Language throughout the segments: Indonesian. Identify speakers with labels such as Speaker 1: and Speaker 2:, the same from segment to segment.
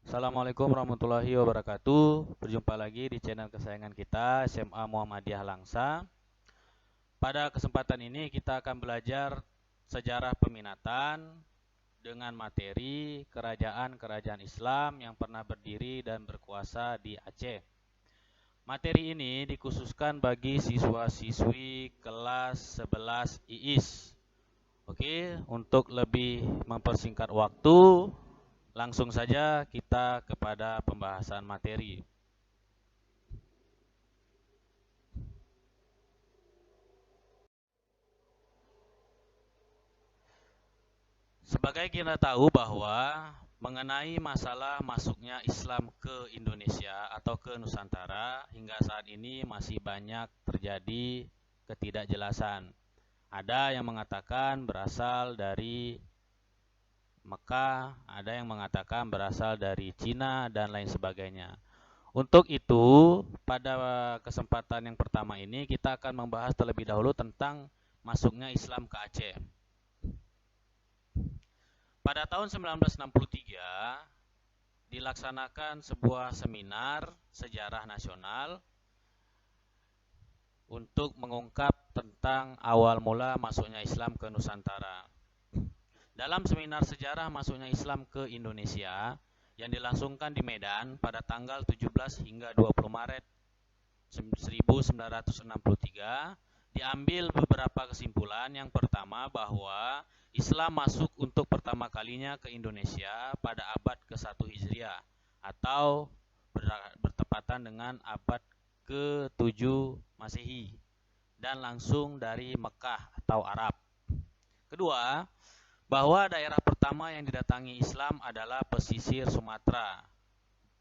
Speaker 1: Assalamualaikum warahmatullahi wabarakatuh. Berjumpa lagi di channel kesayangan kita, SMA Muhammadiyah Langsa. Pada kesempatan ini kita akan belajar sejarah peminatan dengan materi kerajaan-kerajaan Islam yang pernah berdiri dan berkuasa di Aceh. Materi ini dikhususkan bagi siswa-siswi kelas 11 IIS. Oke, untuk lebih mempersingkat waktu, langsung saja kita kepada pembahasan materi. Sebagai kita tahu bahwa mengenai masalah masuknya Islam ke Indonesia atau ke Nusantara hingga saat ini masih banyak terjadi ketidakjelasan. Ada yang mengatakan berasal dari Mekah, ada yang mengatakan berasal dari Cina dan lain sebagainya. Untuk itu, pada kesempatan yang pertama ini kita akan membahas terlebih dahulu tentang masuknya Islam ke Aceh. Pada tahun 1963 dilaksanakan sebuah seminar sejarah nasional untuk mengungkap tentang awal mula masuknya Islam ke Nusantara. Dalam seminar sejarah masuknya Islam ke Indonesia yang dilangsungkan di Medan pada tanggal 17 hingga 20 Maret 1963, diambil beberapa kesimpulan. Yang pertama, bahwa Islam masuk untuk pertama kalinya ke Indonesia pada abad ke-1 Hijriah atau bertepatan dengan abad ke-7 Masehi dan langsung dari Mekah atau Arab. Kedua, bahwa daerah pertama yang didatangi Islam adalah pesisir Sumatera.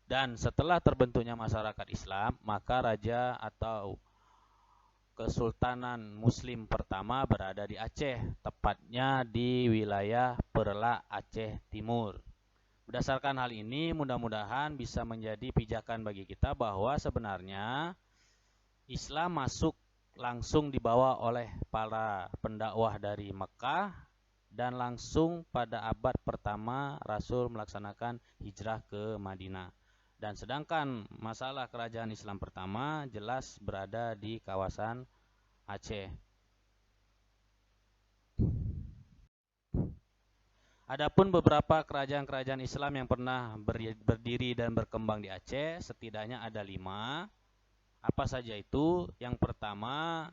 Speaker 1: Dan setelah terbentuknya masyarakat Islam, maka raja atau Kesultanan Muslim pertama berada di Aceh, tepatnya di wilayah Perla Aceh Timur. Berdasarkan hal ini, mudah-mudahan bisa menjadi pijakan bagi kita bahwa sebenarnya Islam masuk langsung dibawa oleh para pendakwah dari Mekah dan langsung pada abad pertama Rasul melaksanakan hijrah ke Madinah. Dan sedangkan masalah kerajaan Islam pertama jelas berada di kawasan Aceh. Adapun beberapa kerajaan-kerajaan Islam yang pernah berdiri dan berkembang di Aceh, setidaknya ada 5. Apa saja itu? Yang pertama,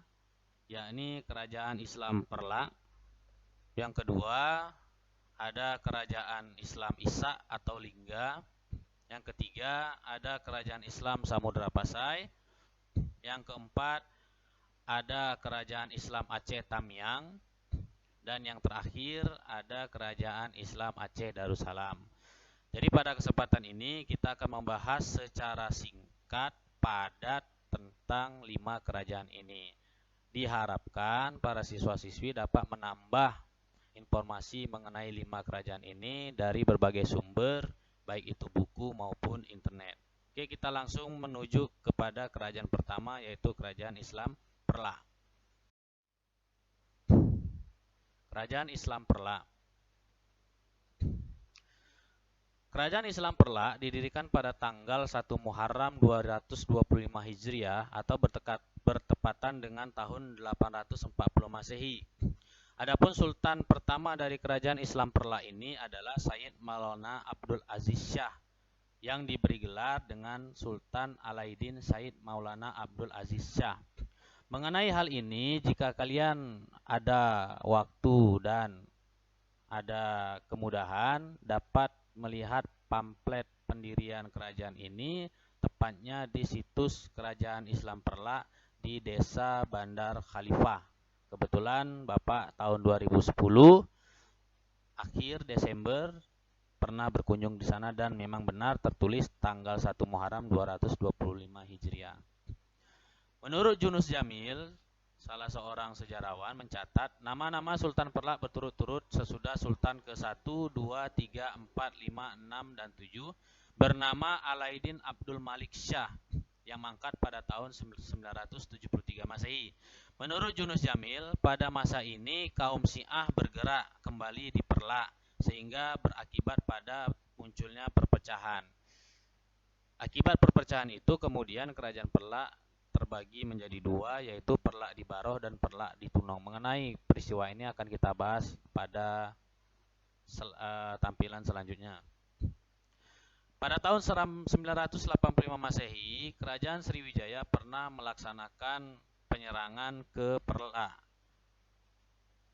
Speaker 1: yakni kerajaan Islam Perla. Yang kedua, ada kerajaan Islam Isak atau Lingga. Yang ketiga, ada kerajaan Islam Samudra Pasai. Yang keempat, ada kerajaan Islam Aceh Tamiang. Dan yang terakhir, ada kerajaan Islam Aceh Darussalam. Jadi pada kesempatan ini kita akan membahas secara singkat, padat tentang 5 kerajaan ini. Diharapkan para siswa-siswi dapat menambah informasi mengenai 5 kerajaan ini dari berbagai sumber, baik itu buku maupun internet. Oke, kita langsung menuju kepada kerajaan pertama, yaitu kerajaan Islam Perla. Kerajaan Islam Perla. Kerajaan Islam Perla didirikan pada tanggal 1 Muharram 225 Hijriah atau bertepatan dengan tahun 840 Masehi. Adapun sultan pertama dari kerajaan Islam Perla ini adalah Sayyid Maulana Abdul Aziz Shah yang diberi gelar dengan Sultan Alaiddin Sayyid Maulana Abdul Aziz Shah. Mengenai hal ini, jika kalian ada waktu dan ada kemudahan, dapat melihat pamflet pendirian kerajaan ini, tepatnya di situs Kerajaan Islam Perla di Desa Bandar Khalifah. Kebetulan Bapak tahun 2010 akhir Desember pernah berkunjung di sana dan memang benar tertulis tanggal 1 Muharram 225 Hijriah. Menurut Yunus Jamil, salah seorang sejarawan, mencatat nama-nama Sultan Perla berturut-turut sesudah Sultan ke-1, 2, 3, 4, 5, 6, dan 7 bernama Alaiddin Abdul Malik Shah yang mangkat pada tahun 973 Masehi. Menurut Yunus Jamil, pada masa ini kaum Syiah bergerak kembali di Perla sehingga berakibat pada munculnya perpecahan. Akibat perpecahan itu kemudian kerajaan Perlak terbagi menjadi dua, yaitu Perlak di Baroh dan Perlak di Tunong. Mengenai peristiwa ini akan kita bahas pada tampilan selanjutnya. Pada tahun 985 Masehi, Kerajaan Sriwijaya pernah melaksanakan penyerangan ke Perlak.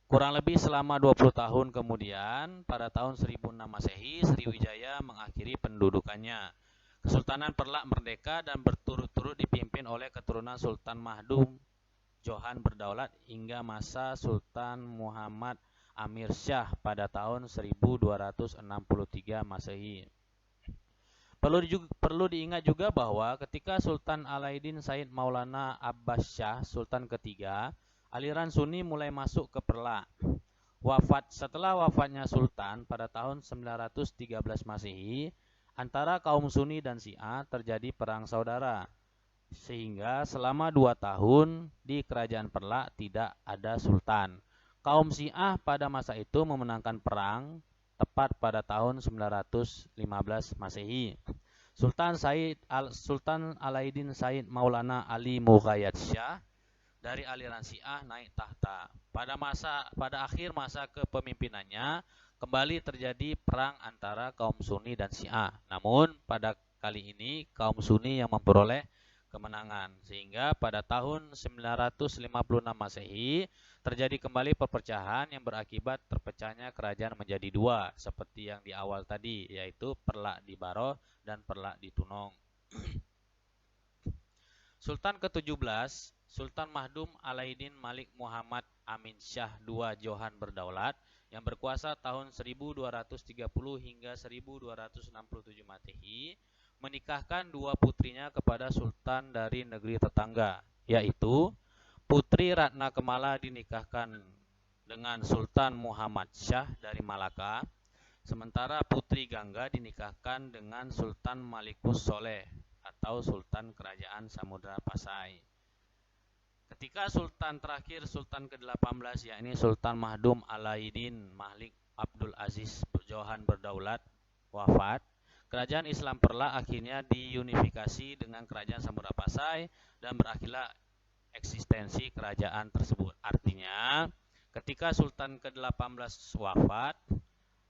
Speaker 1: Kurang lebih selama 20 tahun kemudian, pada tahun 1006 Masehi, Sriwijaya mengakhiri pendudukannya. Kesultanan Perlak merdeka dan berturut-turut dipimpin oleh keturunan Sultan Mahdum Johan Berdaulat hingga masa Sultan Muhammad Amir Syah pada tahun 1263 Masehi. Perlu diingat juga bahwa ketika Sultan Alauddin Said Maulana Abbas Shah, Sultan ketiga, aliran Sunni mulai masuk ke Perlak. Setelah wafatnya Sultan pada tahun 913 Masehi, antara kaum Sunni dan Syiah terjadi perang saudara. Sehingga selama 2 tahun di Kerajaan Perlak tidak ada Sultan. Kaum Syiah pada masa itu memenangkan perang tepat pada tahun 915 Masehi. Sultan Alauddin Said Maulana Ali Mughayat Shah dari aliran Syiah naik tahta. Pada akhir masa kepemimpinannya kembali terjadi perang antara kaum Sunni dan Syiah. Namun pada kali ini kaum Sunni yang memperoleh kemenangan, sehingga pada tahun 956 Masehi terjadi kembali perpecahan yang berakibat terpecahnya kerajaan menjadi dua seperti yang di awal tadi, yaitu Perlak di Baroh dan Perlak di Tunong. Sultan ke-17, Sultan Mahdum Alauddin Malik Muhammad Amin Syah II Johan Berdaulat yang berkuasa tahun 1230 hingga 1267 Masehi menikahkan dua putrinya kepada sultan dari negeri tetangga, yaitu Putri Ratna Kemala dinikahkan dengan Sultan Muhammad Syah dari Malaka, sementara Putri Gangga dinikahkan dengan Sultan Malikus Soleh atau Sultan Kerajaan Samudra Pasai. Ketika Sultan terakhir, Sultan ke-18, yakni Sultan Mahdum Alauddin Malik Abdul Aziz Johan Berdaulat wafat, kerajaan Islam Perlak akhirnya diunifikasi dengan kerajaan Samudra Pasai dan berakhirlah eksistensi kerajaan tersebut. Artinya, ketika Sultan ke-18 wafat,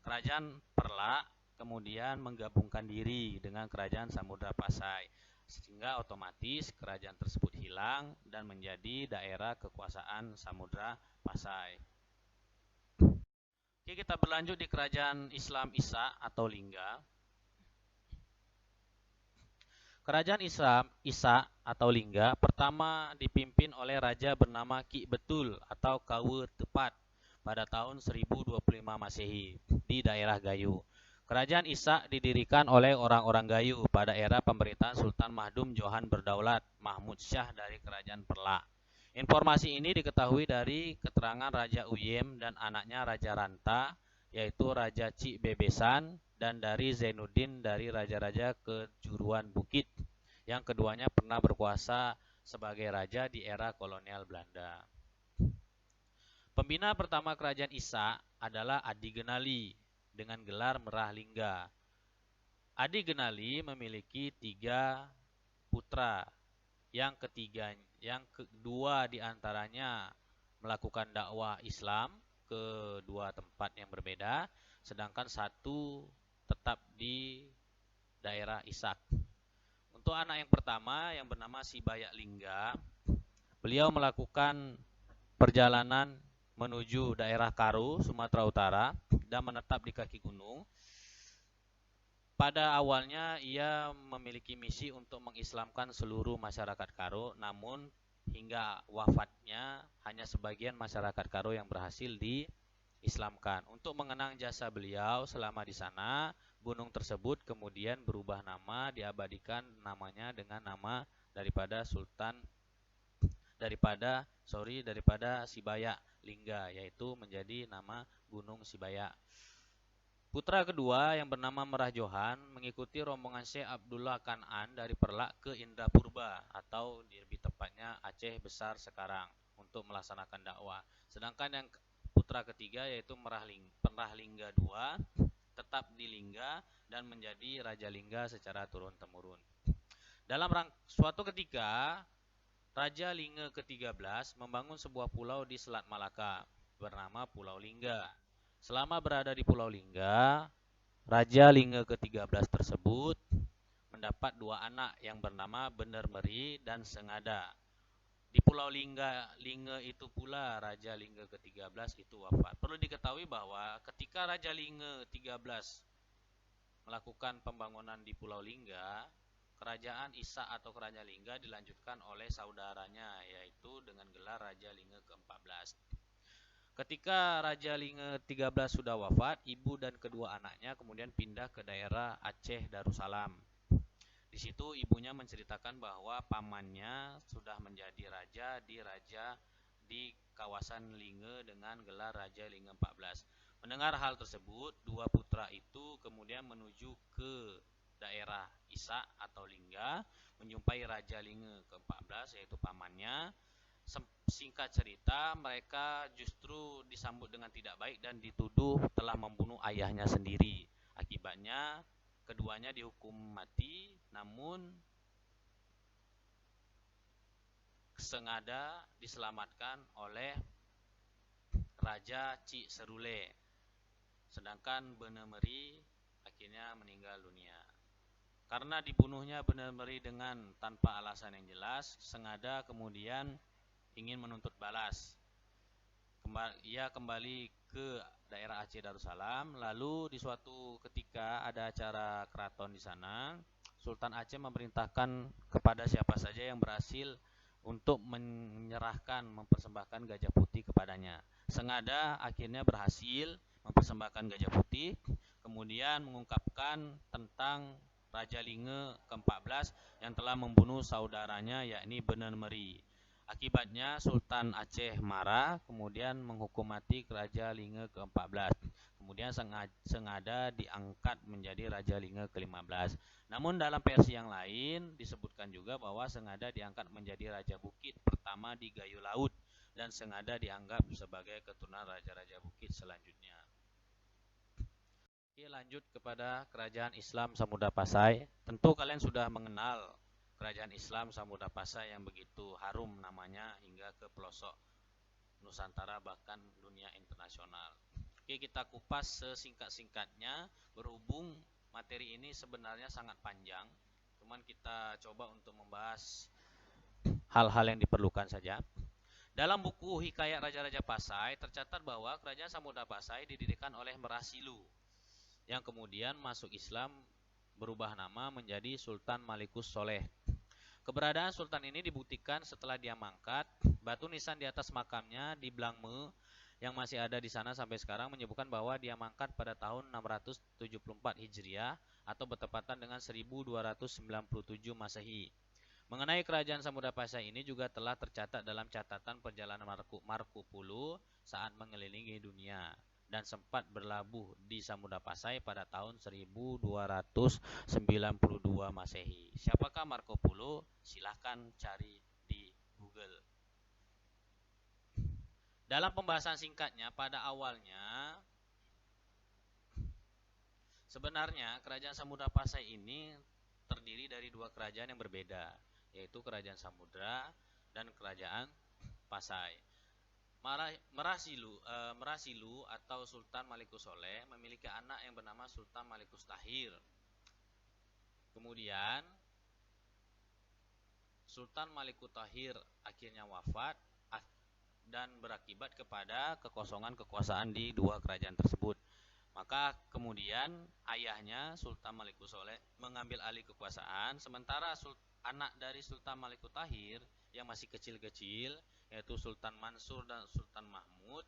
Speaker 1: kerajaan Perlak kemudian menggabungkan diri dengan kerajaan Samudra Pasai, sehingga otomatis kerajaan tersebut hilang dan menjadi daerah kekuasaan Samudra Pasai. Oke, kita berlanjut di kerajaan Islam Isa atau Lingga. Kerajaan Islam Isa atau Lingga pertama dipimpin oleh raja bernama Ki Betul atau Kawe Tepat pada tahun 1025 Masehi di daerah Gayo. Kerajaan Isa didirikan oleh orang-orang Gayo pada era pemerintahan Sultan Mahdum Johan Berdaulat Mahmud Syah dari Kerajaan Perlak. Informasi ini diketahui dari keterangan Raja Uyem dan anaknya Raja Ranta, yaitu Raja Cik Bebesan, dan dari Zainuddin dari Raja-Raja Kejuruan Bukit, yang keduanya pernah berkuasa sebagai raja di era kolonial Belanda. Pembina pertama kerajaan Isa adalah Adi Genali dengan gelar Merah Lingga. Adi Genali memiliki 3 putra. Yang kedua diantaranya melakukan dakwah Islam ke 2 tempat yang berbeda, sedangkan 1 tetap di daerah Isak. Untuk anak yang pertama yang bernama Sibayak Lingga, beliau melakukan perjalanan menuju daerah Karo, Sumatera Utara dan menetap di kaki gunung. Pada awalnya ia memiliki misi untuk mengislamkan seluruh masyarakat Karo, namun hingga wafatnya hanya sebagian masyarakat Karo yang berhasil diislamkan. Untuk mengenang jasa beliau selama di sana, gunung tersebut kemudian berubah nama, diabadikan namanya dengan nama daripada Sibayak Lingga, yaitu menjadi nama Gunung Sibayak. Putra kedua yang bernama Merah Johan mengikuti rombongan Syekh Abdullah Kan'an dari Perlak ke Indrapurba atau lebih tepatnya Aceh Besar sekarang untuk melaksanakan dakwah. Sedangkan yang putra ketiga yaitu Merah Lingga II tetap di Lingga dan menjadi Raja Lingga secara turun-temurun. Suatu ketika, Raja Lingga ke-13 membangun sebuah pulau di Selat Malaka bernama Pulau Lingga. Selama berada di Pulau Lingga, Raja Lingga ke-13 tersebut mendapat dua anak yang bernama Bener Meri dan Sengada. Di Pulau Lingga itu pula Raja Lingga ke-13 itu wafat. Perlu diketahui bahwa ketika Raja Lingga ke-13 melakukan pembangunan di Pulau Lingga, Kerajaan Isa atau Kerajaan Lingga dilanjutkan oleh saudaranya, yaitu dengan gelar Raja Lingga ke-14. Ketika Raja Lingga ke-13 sudah wafat, ibu dan kedua anaknya kemudian pindah ke daerah Aceh Darussalam. Di situ ibunya menceritakan bahwa pamannya sudah menjadi raja di kawasan Lingga dengan gelar Raja Lingga ke-14. Mendengar hal tersebut, dua putra itu kemudian menuju ke daerah Isa atau Lingga, menjumpai Raja Lingga ke-14 yaitu pamannya. Singkat cerita, mereka justru disambut dengan tidak baik dan dituduh telah membunuh ayahnya sendiri. Akibatnya, keduanya dihukum mati, namun Sengada diselamatkan oleh Raja Cik Serule. Sedangkan Bener Meri akhirnya meninggal dunia. Karena dibunuhnya Bener Meri dengan tanpa alasan yang jelas, Sengada kemudian ingin menuntut balas. Ia kembali ke daerah Aceh Darussalam. Lalu di suatu ketika ada acara keraton di sana, Sultan Aceh memerintahkan kepada siapa saja yang berhasil untuk mempersembahkan gajah putih kepadanya. Sengada akhirnya berhasil mempersembahkan gajah putih, kemudian mengungkapkan tentang Raja Lingga ke-14 yang telah membunuh saudaranya yakni Bener Meri. Akibatnya Sultan Aceh marah, kemudian menghukum mati Raja Lingga ke-14. Kemudian Sengada diangkat menjadi Raja Lingga ke-15. Namun dalam versi yang lain disebutkan juga bahwa Sengada diangkat menjadi Raja Bukit pertama di Gayo Laut dan Sengada dianggap sebagai keturunan raja-raja Bukit selanjutnya. Oke, lanjut kepada Kerajaan Islam Samudra Pasai. Tentu kalian sudah mengenal Kerajaan Islam Samudra Pasai yang begitu harum namanya hingga ke pelosok Nusantara bahkan dunia internasional. Oke, kita kupas sesingkat-singkatnya berhubung materi ini sebenarnya sangat panjang. Cuman kita coba untuk membahas hal-hal yang diperlukan saja. Dalam buku Hikayat Raja-Raja Pasai tercatat bahwa Kerajaan Samudra Pasai didirikan oleh Merasilu yang kemudian masuk Islam berubah nama menjadi Sultan Malikus Soleh. Keberadaan Sultan ini dibuktikan setelah dia mangkat. Batu nisan di atas makamnya di Blangme yang masih ada di sana sampai sekarang menyebutkan bahwa dia mangkat pada tahun 674 Hijriah atau bertepatan dengan 1297 Masehi. Mengenai Kerajaan Samudra Pasai ini juga telah tercatat dalam catatan perjalanan Marco Polo saat mengelilingi dunia dan sempat berlabuh di Samudra Pasai pada tahun 1292 Masehi. Siapakah Marco Polo? Silahkan cari di Google. Dalam pembahasan singkatnya, pada awalnya sebenarnya Kerajaan Samudra Pasai ini terdiri dari dua kerajaan yang berbeda, yaitu Kerajaan Samudra dan Kerajaan Pasai. Merasilu atau Sultan Malikus Soleh memiliki anak yang bernama Sultan Malikus Tahir. Kemudian Sultan Malikus Tahir akhirnya wafat dan berakibat kepada kekosongan kekuasaan di dua kerajaan tersebut. Maka kemudian ayahnya Sultan Malikus Soleh mengambil alih kekuasaan, sementara anak dari Sultan Malikus Tahir yang masih kecil-kecil yaitu Sultan Mansur dan Sultan Mahmud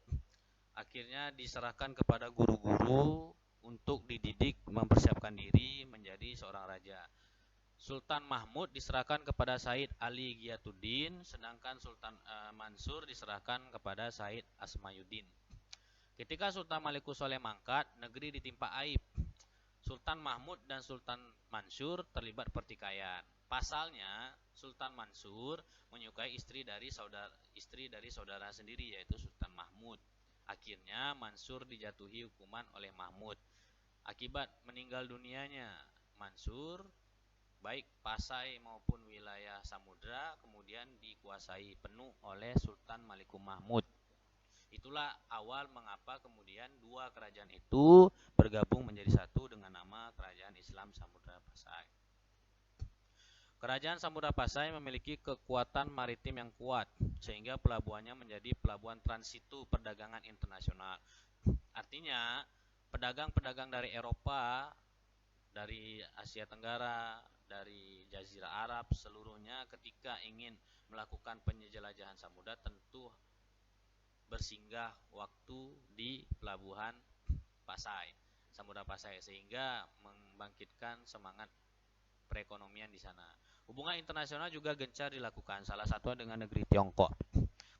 Speaker 1: akhirnya diserahkan kepada guru-guru untuk dididik mempersiapkan diri menjadi seorang raja. Sultan Mahmud diserahkan kepada Said Ali Giyatuddin, sedangkan Sultan Mansur diserahkan kepada Said Asmayuddin. Ketika Sultan Malikus Soleh mangkat, negeri ditimpa aib. Sultan Mahmud dan Sultan Mansur terlibat pertikaian. Pasalnya, Sultan Mansur menyukai istri dari saudara sendiri yaitu Sultan Mahmud. Akhirnya Mansur dijatuhi hukuman oleh Mahmud. Akibat meninggal dunianya Mansur, baik Pasai maupun wilayah Samudra kemudian dikuasai penuh oleh Sultan Malikum Mahmud. Itulah awal mengapa kemudian dua kerajaan itu bergabung menjadi satu dengan nama Kerajaan Islam Samudra Pasai. Kerajaan Samudra Pasai memiliki kekuatan maritim yang kuat, sehingga pelabuhannya menjadi pelabuhan transitu perdagangan internasional. Artinya, pedagang-pedagang dari Eropa, dari Asia Tenggara, dari Jazirah Arab, seluruhnya ketika ingin melakukan penjelajahan samudra tentu bersinggah waktu di pelabuhan Pasai, Samudra Pasai, sehingga membangkitkan semangat perekonomian di sana. Hubungan internasional juga gencar dilakukan, salah satunya dengan negeri Tiongkok.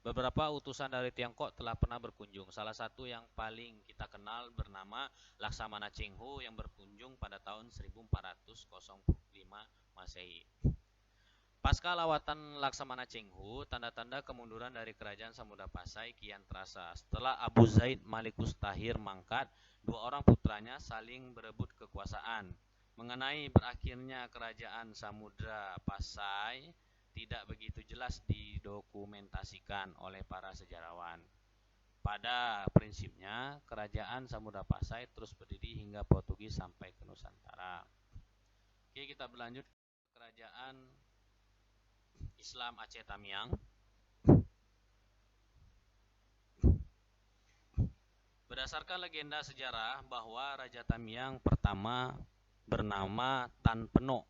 Speaker 1: Beberapa utusan dari Tiongkok telah pernah berkunjung. Salah satu yang paling kita kenal bernama Laksamana Cheng Ho yang berkunjung pada tahun 1405 Masehi. Pasca lawatan Laksamana Cheng Ho, tanda-tanda kemunduran dari kerajaan Samudra Pasai kian terasa. Setelah Abu Zaid Malikus Tahir mangkat, dua orang putranya saling berebut kekuasaan. Mengenai berakhirnya kerajaan Samudra Pasai tidak begitu jelas didokumentasikan oleh para sejarawan. Pada prinsipnya, kerajaan Samudra Pasai terus berdiri hingga Portugis sampai ke Nusantara. Oke, kita berlanjut ke kerajaan Islam Aceh Tamiang. Berdasarkan legenda sejarah bahwa Raja Tamiang pertama bernama Tan Penok,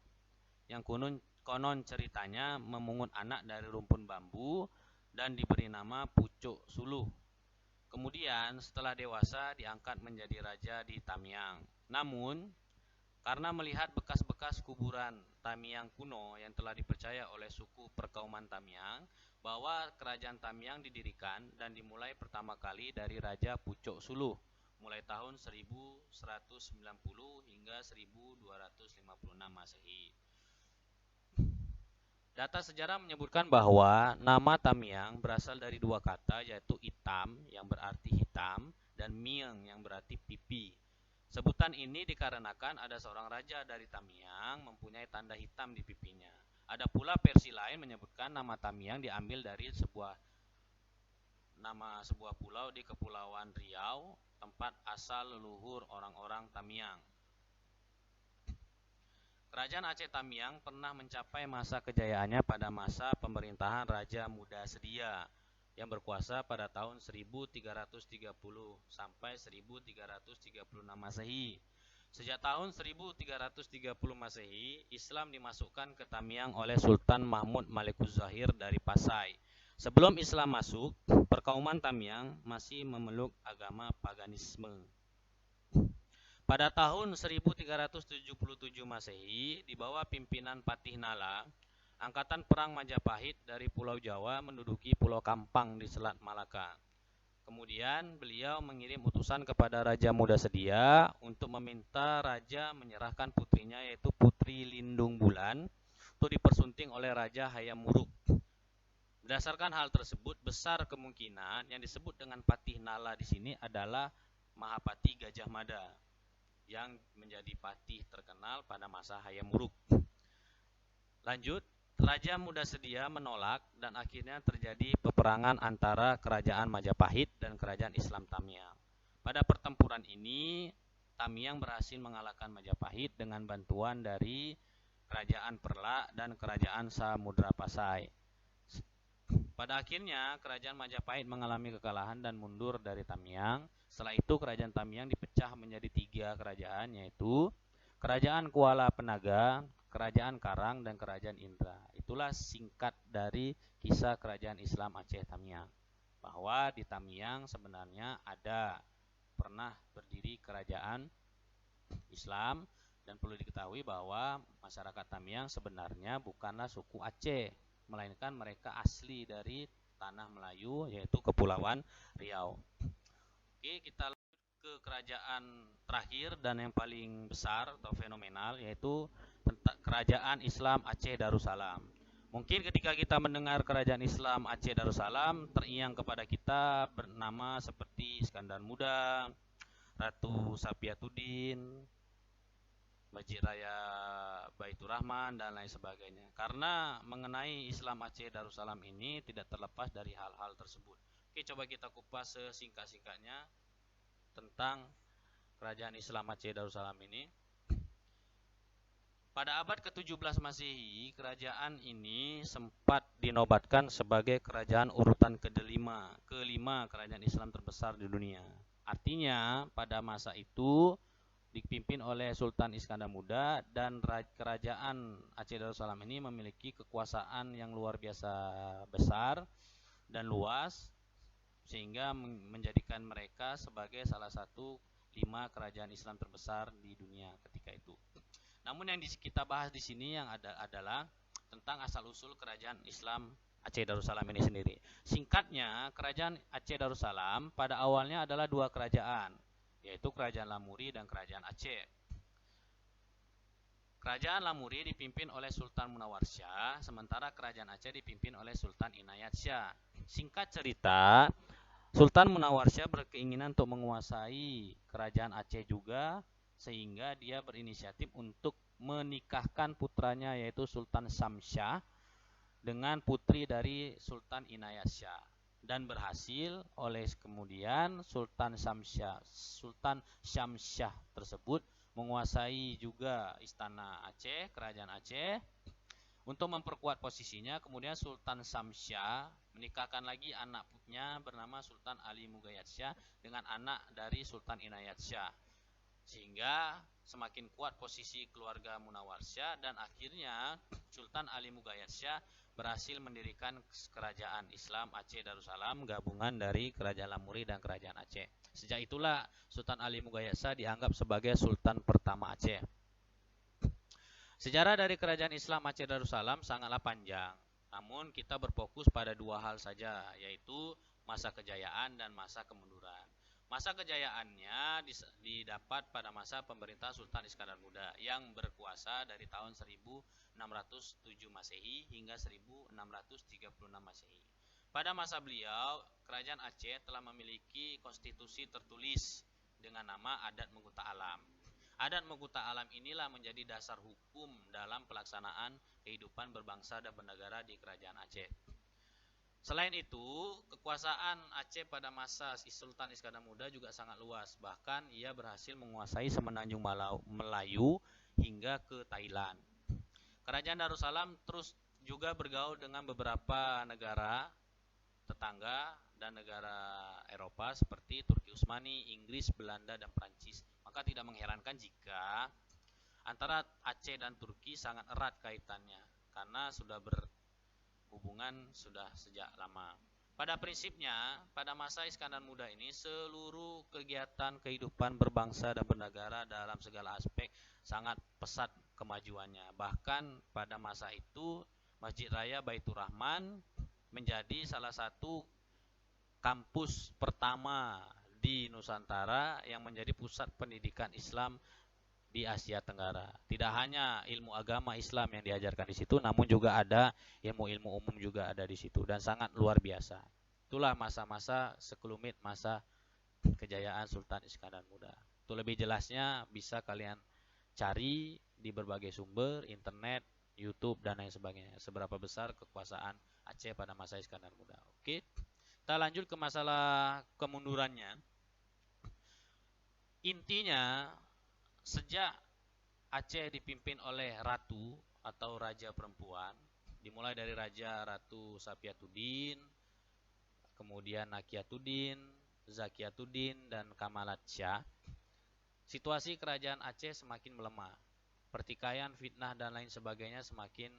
Speaker 1: yang konon ceritanya memungut anak dari rumpun bambu dan diberi nama Pucuk Suluh. Kemudian setelah dewasa diangkat menjadi raja di Tamiang. Namun karena melihat bekas-bekas kuburan Tamiang kuno yang telah dipercaya oleh suku perkauman Tamiang bahwa kerajaan Tamiang didirikan dan dimulai pertama kali dari Raja Pucuk Suluh mulai tahun 1190 hingga 1256 Masehi. Data sejarah menyebutkan bahwa nama Tamiang berasal dari dua kata, yaitu itam yang berarti hitam dan mieng yang berarti pipi. Sebutan ini dikarenakan ada seorang raja dari Tamiang mempunyai tanda hitam di pipinya. Ada pula versi lain menyebutkan nama Tamiang diambil dari sebuah pulau di Kepulauan Riau, tempat asal leluhur orang-orang Tamiang. Kerajaan Aceh Tamiang pernah mencapai masa kejayaannya pada masa pemerintahan Raja Muda Sedia yang berkuasa pada tahun 1330 sampai 1336 Masehi. Sejak tahun 1330 Masehi, Islam dimasukkan ke Tamiang oleh Sultan Mahmud Malikuz Zahir dari Pasai. Sebelum Islam masuk, perkauman Tamiang masih memeluk agama paganisme. Pada tahun 1377 Masehi, di bawah pimpinan Patih Nala, angkatan perang Majapahit dari Pulau Jawa menduduki Pulau Kampang di Selat Malaka. Kemudian beliau mengirim utusan kepada Raja Muda Sedia untuk meminta raja menyerahkan putrinya, yaitu Putri Lindung Bulan, untuk dipersunting oleh Raja Hayam Wuruk. Berdasarkan hal tersebut, besar kemungkinan yang disebut dengan Patih Nala di sini adalah Mahapati Gajah Mada yang menjadi patih terkenal pada masa Hayam Wuruk. Lanjut, Raja Muda Sedia menolak dan akhirnya terjadi peperangan antara Kerajaan Majapahit dan Kerajaan Islam Tamiang. Pada pertempuran ini, Tamiang berhasil mengalahkan Majapahit dengan bantuan dari Kerajaan Perla dan Kerajaan Samudra Pasai. Pada akhirnya, Kerajaan Majapahit mengalami kekalahan dan mundur dari Tamiang. Setelah itu, Kerajaan Tamiang dipecah menjadi 3 kerajaan, yaitu Kerajaan Kuala Penaga, Kerajaan Karang, dan Kerajaan Indra. Itulah singkat dari kisah Kerajaan Islam Aceh Tamiang. Bahwa di Tamiang sebenarnya ada pernah berdiri kerajaan Islam, dan perlu diketahui bahwa masyarakat Tamiang sebenarnya bukanlah suku Aceh, melainkan mereka asli dari tanah Melayu, yaitu Kepulauan Riau. Oke, kita lanjut ke kerajaan terakhir dan yang paling besar atau fenomenal, yaitu Kerajaan Islam Aceh Darussalam. Mungkin ketika kita mendengar Kerajaan Islam Aceh Darussalam, terngiang kepada kita bernama seperti Iskandar Muda, Ratu Sapiatuddin, Masjid Raya Baitur Rahman dan lain sebagainya. Karena mengenai Islam Aceh Darussalam ini tidak terlepas dari hal-hal tersebut. Oke, coba kita kupas sesingkat-singkatnya tentang Kerajaan Islam Aceh Darussalam ini. Pada abad ke-17 Masehi, kerajaan ini sempat dinobatkan sebagai kerajaan urutan kelima kerajaan Islam terbesar di dunia. Artinya, pada masa itu dipimpin oleh Sultan Iskandar Muda, dan kerajaan Aceh Darussalam ini memiliki kekuasaan yang luar biasa besar dan luas, sehingga menjadikan mereka sebagai salah satu 5 kerajaan Islam terbesar di dunia ketika itu. Namun yang kita bahas di sini yang adalah tentang asal-usul kerajaan Islam Aceh Darussalam ini sendiri. Singkatnya, kerajaan Aceh Darussalam pada awalnya adalah 2 kerajaan, yaitu Kerajaan Lamuri dan Kerajaan Aceh. Kerajaan Lamuri dipimpin oleh Sultan Munawar Syah, sementara Kerajaan Aceh dipimpin oleh Sultan Inayat Syah. Singkat cerita, Sultan Munawar Syah berkeinginan untuk menguasai Kerajaan Aceh juga, sehingga dia berinisiatif untuk menikahkan putranya yaitu Sultan Syamsyah dengan putri dari Sultan Inayat Syah, dan berhasil. Oleh kemudian Sultan Syamsyah tersebut menguasai juga istana Aceh, kerajaan Aceh. Untuk memperkuat posisinya, kemudian Sultan Syamsyah menikahkan lagi anaknya bernama Sultan Ali Mughayat Syah dengan anak dari Sultan Inayat Syah, sehingga semakin kuat posisi keluarga Munawar Syah, dan akhirnya Sultan Ali Mughayat Syah berhasil mendirikan kerajaan Islam Aceh Darussalam, gabungan dari Kerajaan Lamuri dan Kerajaan Aceh. Sejak itulah Sultan Ali Mughayat Syah dianggap sebagai Sultan pertama Aceh. Sejarah dari Kerajaan Islam Aceh Darussalam sangatlah panjang, namun kita berfokus pada 2 hal saja, yaitu masa kejayaan dan masa kemunduran. Masa kejayaannya didapat pada masa pemerintahan Sultan Iskandar Muda yang berkuasa dari tahun 1607 Masehi hingga 1636 Masehi. Pada masa beliau, Kerajaan Aceh telah memiliki konstitusi tertulis dengan nama Adat Meguta Alam. Adat Meguta Alam inilah menjadi dasar hukum dalam pelaksanaan kehidupan berbangsa dan bernegara di Kerajaan Aceh. Selain itu, kekuasaan Aceh pada masa Sultan Iskandar Muda juga sangat luas. Bahkan ia berhasil menguasai semenanjung Melayu hingga ke Thailand. Kerajaan Darussalam terus juga bergaul dengan beberapa negara tetangga dan negara Eropa seperti Turki Utsmani, Inggris, Belanda, dan Prancis. Maka tidak mengherankan jika antara Aceh dan Turki sangat erat kaitannya, karena sudah berhubungan sudah sejak lama. Pada prinsipnya, pada masa Iskandar Muda ini, seluruh kegiatan kehidupan berbangsa dan bernegara dalam segala aspek sangat pesat kemajuannya. Bahkan pada masa itu, Masjid Raya Baitur Rahman menjadi salah satu kampus pertama di Nusantara yang menjadi pusat pendidikan Islam di Asia Tenggara. Tidak hanya ilmu agama Islam yang diajarkan di situ, namun juga ada ilmu-ilmu umum juga ada di situ, dan sangat luar biasa. Itulah masa-masa sekelumit masa kejayaan Sultan Iskandar Muda. Untuk lebih jelasnya bisa kalian cari di berbagai sumber, internet, YouTube, dan lain sebagainya. Seberapa besar kekuasaan Aceh pada masa Iskandar Muda. Oke, kita lanjut ke masalah kemundurannya. Intinya, sejak Aceh dipimpin oleh ratu atau raja perempuan, dimulai dari Raja Ratu Sapiatuddin, kemudian Nakiatuddin, Zakiatuddin, dan Kamalat Syah, situasi kerajaan Aceh semakin melemah. Pertikaian, fitnah, dan lain sebagainya semakin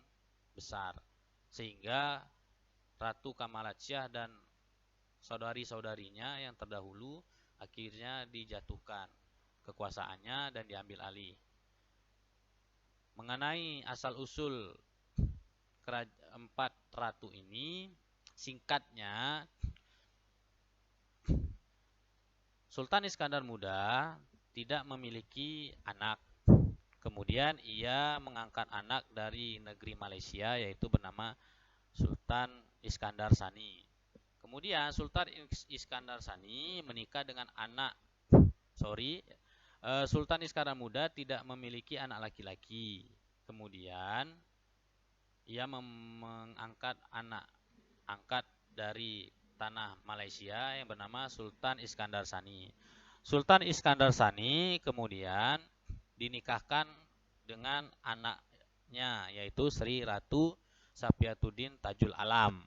Speaker 1: besar, sehingga Ratu Kamalat Syah dan saudari-saudarinya yang terdahulu akhirnya dijatuhkan kekuasaannya dan diambil alih. Mengenai asal-usul 4 ratu ini, singkatnya, Sultan Iskandar Muda tidak memiliki anak. Kemudian ia mengangkat anak dari negeri Malaysia, yaitu bernama Sultan Iskandar Sani. Kemudian Sultan Iskandar Sani menikah dengan Sultan Iskandar Muda tidak memiliki anak laki-laki. Kemudian ia mengangkat anak angkat dari tanah Malaysia yang bernama Sultan Iskandar Sani. Sultan Iskandar Sani kemudian dinikahkan dengan anaknya yaitu Sri Ratu Sapiatuddin Tajul Alam.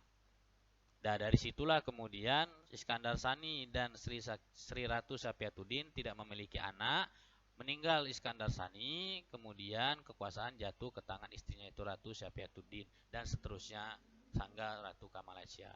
Speaker 1: Dan dari situlah kemudian Iskandar Sani dan Sri Ratu Sapiatuddin tidak memiliki anak. Meninggal Iskandar Sani, kemudian kekuasaan jatuh ke tangan istrinya itu Ratu Sapiatuddin dan seterusnya sangga Ratu ke Malaysia.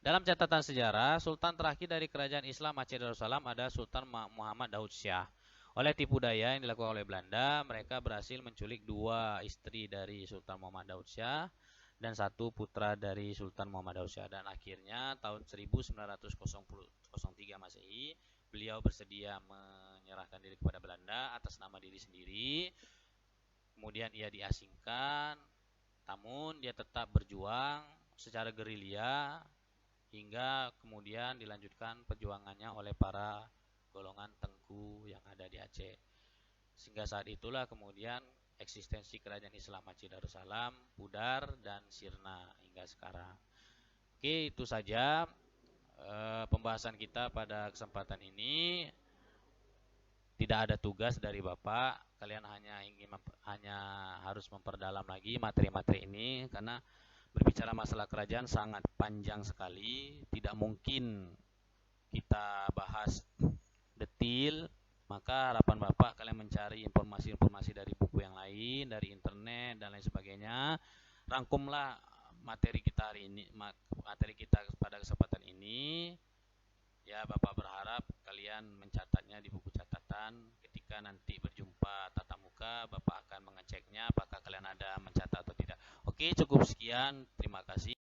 Speaker 1: Dalam catatan sejarah, Sultan terakhir dari kerajaan Islam Aceh Darussalam ada Sultan Muhammad Daud Syah. Oleh tipu daya yang dilakukan oleh Belanda, mereka berhasil menculik 2 istri dari Sultan Muhammad Daud Syah dan 1 putra dari Sultan Muhammad Daud Syah. Dan akhirnya tahun 1903 Masehi, beliau bersedia menyerahkan diri kepada Belanda atas nama diri sendiri. Kemudian ia diasingkan, namun dia tetap berjuang secara gerilya hingga kemudian dilanjutkan perjuangannya oleh para golongan tengku yang ada di Aceh. Sehingga saat itulah kemudian eksistensi kerajaan Islam Aceh Darussalam pudar dan sirna hingga sekarang. Oke, itu saja pembahasan kita pada kesempatan ini. Tidak ada tugas dari Bapak, kalian hanya harus memperdalam lagi materi-materi ini karena berbicara masalah kerajaan sangat panjang sekali, tidak mungkin kita bahas detil. Maka harapan Bapak kalian mencari informasi-informasi dari buku yang lain, dari internet dan lain sebagainya. Rangkumlah materi kita hari ini, materi kita pada kesempatan ini. Ya, Bapak berharap kalian mencatatnya di buku catatan. Ketika nanti berjumpa tatap muka, Bapak akan mengeceknya apakah kalian ada mencatat atau tidak. Oke, cukup sekian. Terima kasih.